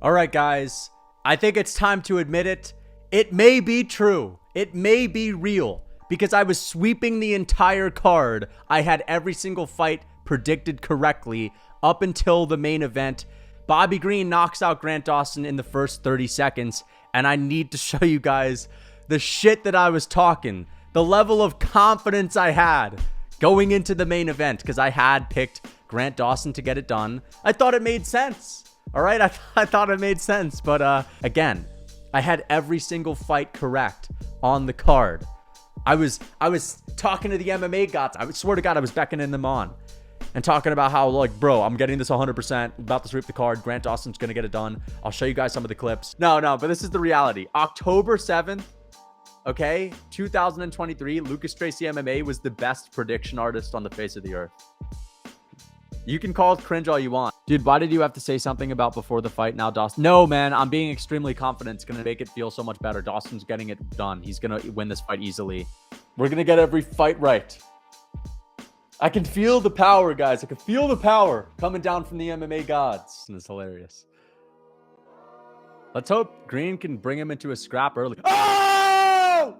All right, guys, I think it's time to admit it. It may be true. It may be real because I was sweeping the entire card. I had every single fight predicted correctly up until the main event. Bobby Green knocks out Grant Dawson in the first 30 seconds, and I need to show you guys the shit that I was talking, the level of confidence I had going into the main event because I had picked Grant Dawson to get it done. I thought it made sense. All right, I thought it made sense, but again, I had every single fight correct on the card. I was talking to the MMA gods. I swear to God, I was beckoning them on and talking about how, like, bro, I'm getting this 100%, about to sweep the card. Grant Dawson's gonna get it done. I'll show you guys some of the clips. No, but this is the reality. October 7th, okay, 2023, Lucas Tracy MMA was the best prediction artist on the face of the earth. You can call it cringe all you want. Dude, why did you have to say something about before the fight now, Dawson? No, man, I'm being extremely confident. It's going to make it feel so much better. Dawson's getting it done. He's going to win this fight easily. We're going to get every fight right. I can feel the power, guys. I can feel the power coming down from the MMA gods. And it's hilarious. Let's hope Green can bring him into a scrap early. Oh!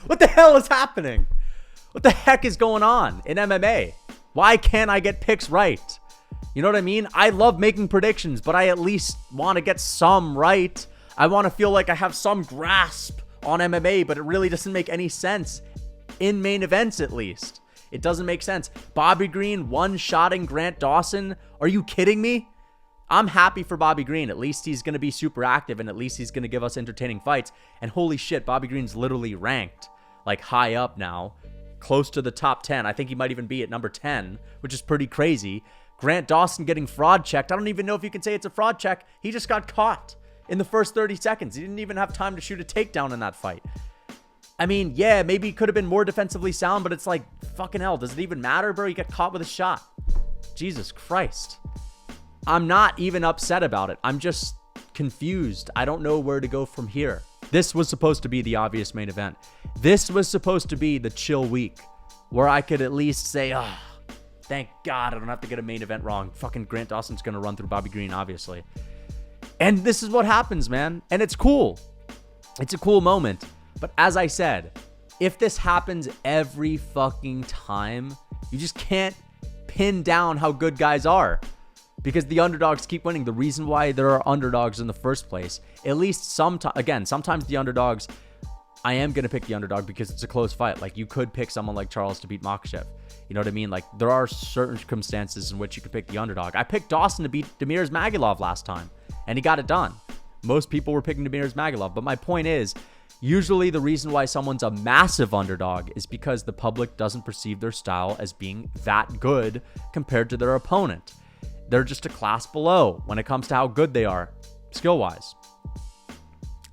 What the hell is happening? What the heck is going on in MMA? Why can't I get picks right? You know what I mean? I love making predictions, but I at least want to get some right. I want to feel like I have some grasp on MMA, but it really doesn't make any sense in main events, at least. It doesn't make sense. Bobby Green one-shotting Grant Dawson? Are you kidding me? I'm happy for Bobby Green. At least he's going to be super active, and at least he's going to give us entertaining fights. And holy shit, Bobby Green's literally ranked like high up now, close to the top 10. I think he might even be at number 10, which is pretty crazy. Grant Dawson getting fraud checked. I don't even know if you can say it's a fraud check. He just got caught in the first 30 seconds. He didn't even have time to shoot a takedown in that fight. I mean, yeah, maybe he could have been more defensively sound, but it's like, fucking hell, does it even matter, bro? You get caught with a shot. Jesus Christ. I'm not even upset about it. I'm just confused. I don't know where to go from here. This was supposed to be the obvious main event. This was supposed to be the chill week where I could at least say, thank God I don't have to get a main event wrong. Fucking Grant Dawson's going to run through Bobby Green, obviously. And this is what happens, man. And it's cool. It's a cool moment. But as I said, if this happens every fucking time, you just can't pin down how good guys are. Because the underdogs keep winning. The reason why there are underdogs in the first place, at least sometimes the underdogs, I am going to pick the underdog because it's a close fight. Like, you could pick someone like Charles to beat Makhachev. You know what I mean? Like, there are certain circumstances in which you could pick the underdog. I picked Dawson to beat Demir's Magilov last time, and he got it done. Most people were picking Demir's Magilov. But my point is, usually the reason why someone's a massive underdog is because the public doesn't perceive their style as being that good compared to their opponent. They're just a class below when it comes to how good they are, skill-wise.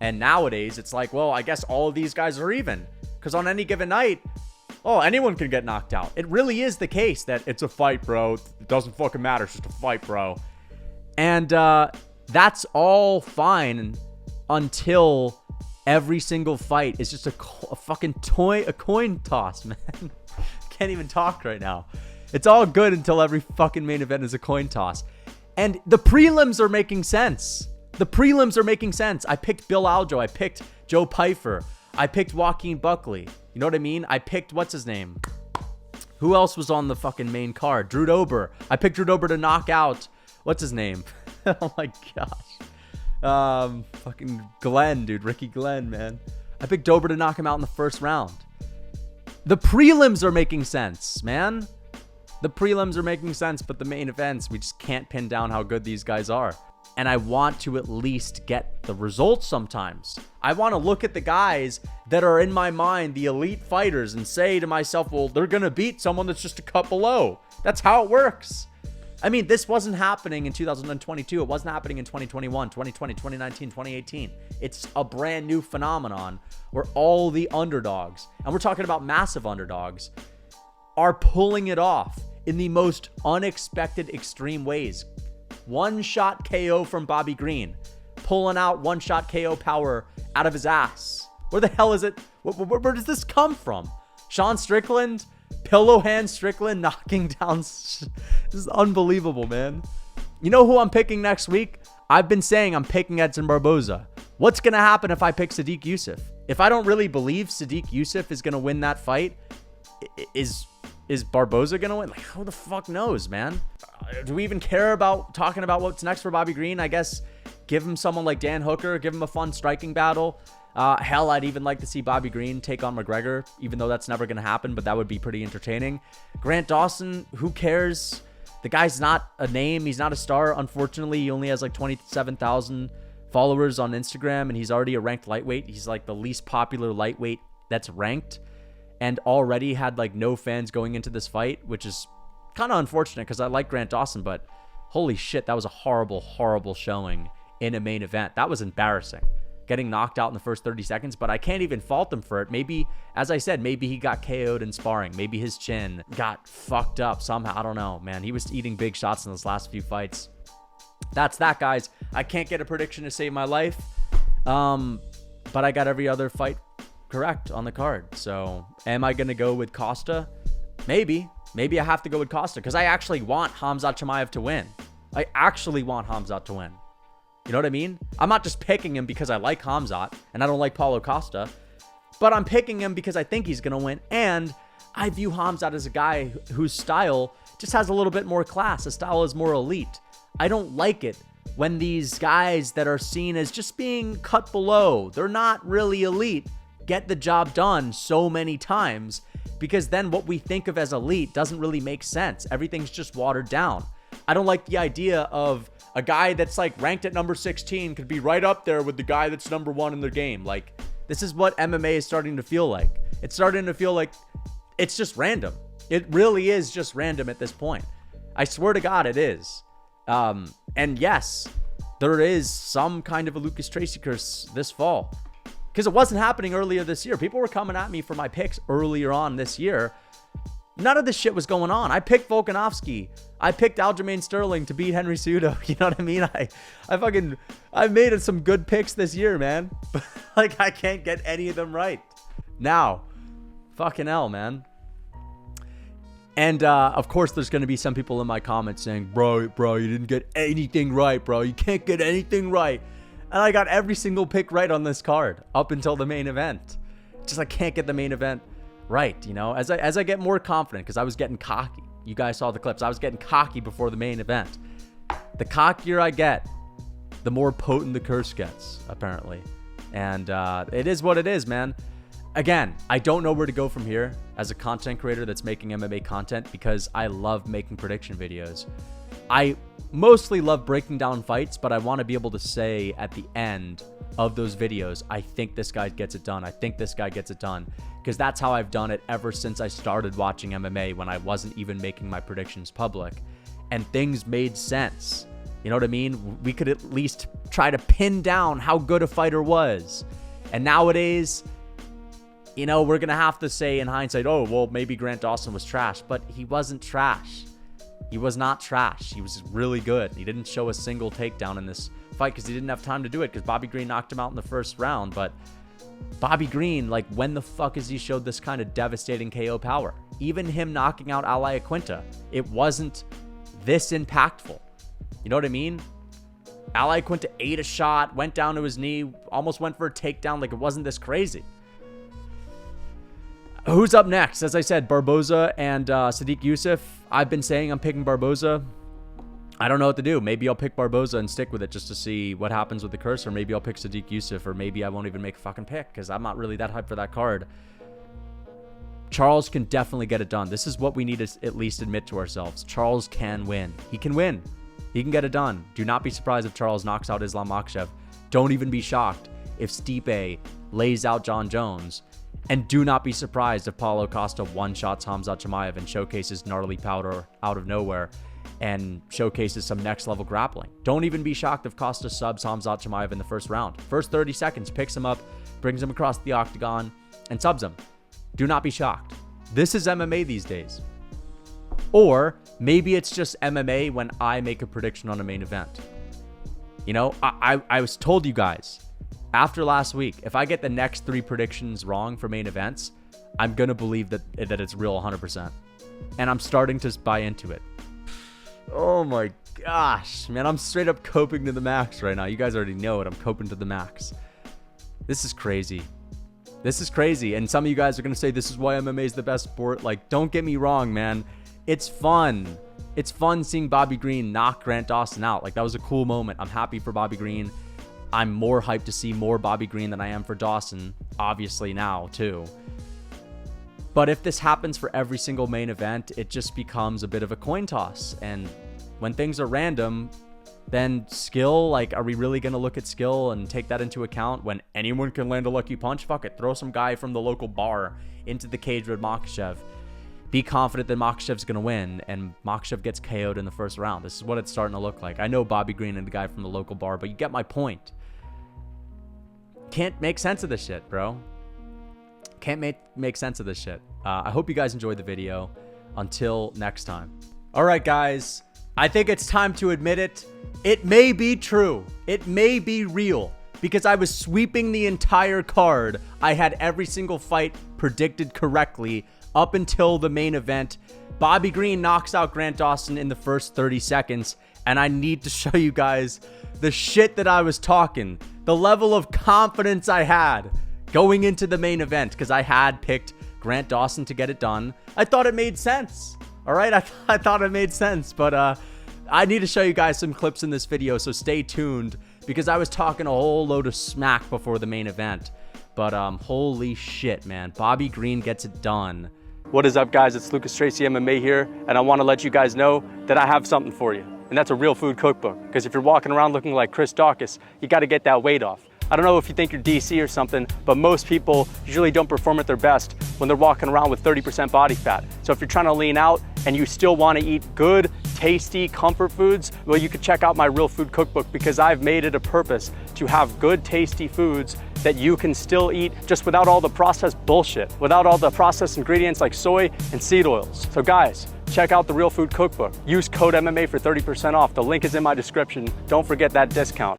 And nowadays, it's like, well, I guess all of these guys are even. Because on any given night, anyone can get knocked out. It really is the case that it's a fight, bro. It doesn't fucking matter. It's just a fight, bro. And that's all fine until every single fight is just a fucking coin toss, man. Can't even talk right now. It's all good until every fucking main event is a coin toss. And the prelims are making sense. The prelims are making sense. I picked Bill Aljo. I picked Joe Pyfer. I picked Joaquin Buckley. You know what I mean? I picked, what's his name? Who else was on the fucking main card? Drew Dober. I picked Drew Dober to knock out, what's his name? Oh my gosh. Fucking Glenn, dude. Ricky Glenn, man. I picked Dober to knock him out in the first round. The prelims are making sense, man. The prelims are making sense, but the main events, we just can't pin down how good these guys are. And I want to at least get the results sometimes. I want to look at the guys that are in my mind, the elite fighters, and say to myself, well, they're going to beat someone that's just a cut below. That's how it works. I mean, this wasn't happening in 2022. It wasn't happening in 2021, 2020, 2019, 2018. It's a brand new phenomenon where all the underdogs, and we're talking about massive underdogs, are pulling it off in the most unexpected, extreme ways. One-shot KO from Bobby Green. Pulling out one-shot KO power out of his ass. Where the hell is it? Where does this come from? Sean Strickland? Pillow hand Strickland knocking down. This is unbelievable, man. You know who I'm picking next week? I've been saying I'm picking Edson Barboza. What's going to happen if I pick Sadiq Youssef? If I don't really believe Sadiq Youssef is going to win that fight, is Barboza going to win? Like, who the fuck knows, man? Do we even care about talking about what's next for Bobby Green? I guess give him someone like Dan Hooker. Give him a fun striking battle. Hell, I'd even like to see Bobby Green take on McGregor, even though that's never going to happen, but that would be pretty entertaining. Grant Dawson, who cares? The guy's not a name. He's not a star. Unfortunately, he only has like 27,000 followers on Instagram, and he's already a ranked lightweight. He's like the least popular lightweight that's ranked, and already had like no fans going into this fight, which is kind of unfortunate because I like Grant Dawson, but holy shit, that was a horrible, horrible showing in a main event. That was embarrassing. Getting knocked out in the first 30 seconds, but I can't even fault him for it. Maybe, as I said, maybe he got KO'd in sparring. Maybe his chin got fucked up somehow. I don't know, man. He was eating big shots in those last few fights. That's that, guys. I can't get a prediction to save my life, but I got every other fight correct on the card. So am I going to go with Costa? Maybe I have to go with Costa because I actually want Khamzat Chimaev to win. I actually want Khamzat to win. You know what I mean? I'm not just picking him because I like Khamzat and I don't like Paulo Costa, but I'm picking him because I think he's going to win. And I view Khamzat as a guy whose style just has a little bit more class. His style is more elite. I don't like it when these guys that are seen as just being cut below, they're not really elite, get the job done so many times, because then what we think of as elite doesn't really make sense. Everything's just watered down. I don't like the idea of a guy that's like ranked at number 16 could be right up there with the guy that's number 1 in their game. Like, this is what MMA is starting to feel like. It's starting to feel like it's just random. It really is just random at this point. I swear to God, it is. And yes, there is some kind of a Lucas Tracy curse this fall, because it wasn't happening earlier this year. People were coming at me for my picks earlier on this year. None of this shit was going on. I picked Volkanovski. I picked Aljamain Sterling to beat Henry Cejudo. You know what I mean? I made some good picks this year, man. But like, I can't get any of them right. Now, fucking hell, man. And of course, there's going to be some people in my comments saying, bro, you didn't get anything right, bro. You can't get anything right. And I got every single pick right on this card up until the main event. Just I can't get the main event right, you know, as I get more confident, because I was getting cocky. You guys saw the clips. I was getting cocky before the main event. The cockier I get, the more potent the curse gets, apparently. And it is what it is, man. Again, I don't know where to go from here as a content creator that's making MMA content, because I love making prediction videos. I mostly love breaking down fights, but I want to be able to say at the end of those videos, I think this guy gets it done. I think this guy gets it done. Because that's how I've done it ever since I started watching MMA, when I wasn't even making my predictions public. And things made sense. You know what I mean? We could at least try to pin down how good a fighter was. And nowadays, you know, we're going to have to say in hindsight, oh, well, maybe Grant Dawson was trash. But he wasn't trash. He was not trash. He was really good. He didn't show a single takedown in this fight because he didn't have time to do it, because Bobby Green knocked him out in the first round. But Bobby Green, like, when the fuck has he showed this kind of devastating KO power? Even him knocking out Al Iaquinta, it wasn't this impactful. You know what I mean? Al Iaquinta ate a shot, went down to his knee, almost went for a takedown. Like, it wasn't this crazy. Who's up next? As I said, Barboza and Sadiq Youssef. I've been saying I'm picking Barboza. I don't know what to do. Maybe I'll pick Barboza and stick with it just to see what happens with the curse, or maybe I'll pick Sadiq Youssef, or maybe I won't even make a fucking pick because I'm not really that hyped for that card. Charles can definitely get it done. This is what we need to at least admit to ourselves. Charles can win. He can win. He can get it done. Do not be surprised if Charles knocks out Islam Makhachev. Don't even be shocked if Stipe lays out John Jones. And do not be surprised if Paulo Costa one-shots Khamzat Chimaev and showcases gnarly powder out of nowhere and showcases some next-level grappling. Don't even be shocked if Costa subs Khamzat Chimaev in the first round. First 30 seconds, picks him up, brings him across the octagon, and subs him. Do not be shocked. This is MMA these days. Or maybe it's just MMA when I make a prediction on a main event. You know, I was told you guys after last week, if I get the next 3 predictions wrong for main events, I'm going to believe that it's real 100%. And I'm starting to buy into it. Oh my gosh, man, I'm straight up coping to the max right now. You guys already know it. I'm coping to the max. This is crazy. This is crazy. And some of you guys are going to say this is why MMA is the best sport. Like, don't get me wrong, man. It's fun. It's fun seeing Bobby Green knock Grant Dawson out. Like, that was a cool moment. I'm happy for Bobby Green. I'm more hyped to see more Bobby Green than I am for Dawson, obviously now, too. But if this happens for every single main event, it just becomes a bit of a coin toss. And when things are random, then skill, like, are we really going to look at skill and take that into account when anyone can land a lucky punch? Fuck it. Throw some guy from the local bar into the cage with Makhachev. Be confident that Makhachev's going to win, and Makhachev gets KO'd in the first round. This is what it's starting to look like. I know Bobby Green and the guy from the local bar, but you get my point. Can't make sense of this shit, bro. Can't make sense of this shit. I hope you guys enjoyed the video. Until next time. All right, guys. I think it's time to admit it. It may be true. It may be real. Because I was sweeping the entire card. I had every single fight predicted correctly up until the main event. Bobby Green knocks out Grant Dawson in the first 30 seconds. And I need to show you guys the shit that I was talking. The level of confidence I had going into the main event. Because I had picked Grant Dawson to get it done. I thought it made sense. All right, I thought it made sense. But I need to show you guys some clips in this video. So stay tuned. Because I was talking a whole load of smack before the main event. But holy shit, man. Bobby Green gets it done. What is up, guys? It's Lucas Tracy MMA here, and I want to let you guys know that I have something for you, and that's a real food cookbook. Because if you're walking around looking like Chris Dawkins, you got to get that weight off. I don't know if you think you're DC or something, but most people usually don't perform at their best when they're walking around with 30% body fat. So if you're trying to lean out and you still want to eat good, tasty comfort foods, well, you could check out my Real Food Cookbook, because I've made it a purpose to have good, tasty foods that you can still eat just without all the processed bullshit, without all the processed ingredients like soy and seed oils. So guys, check out the Real Food Cookbook. Use code MMA for 30% off. The link is in my description. Don't forget that discount.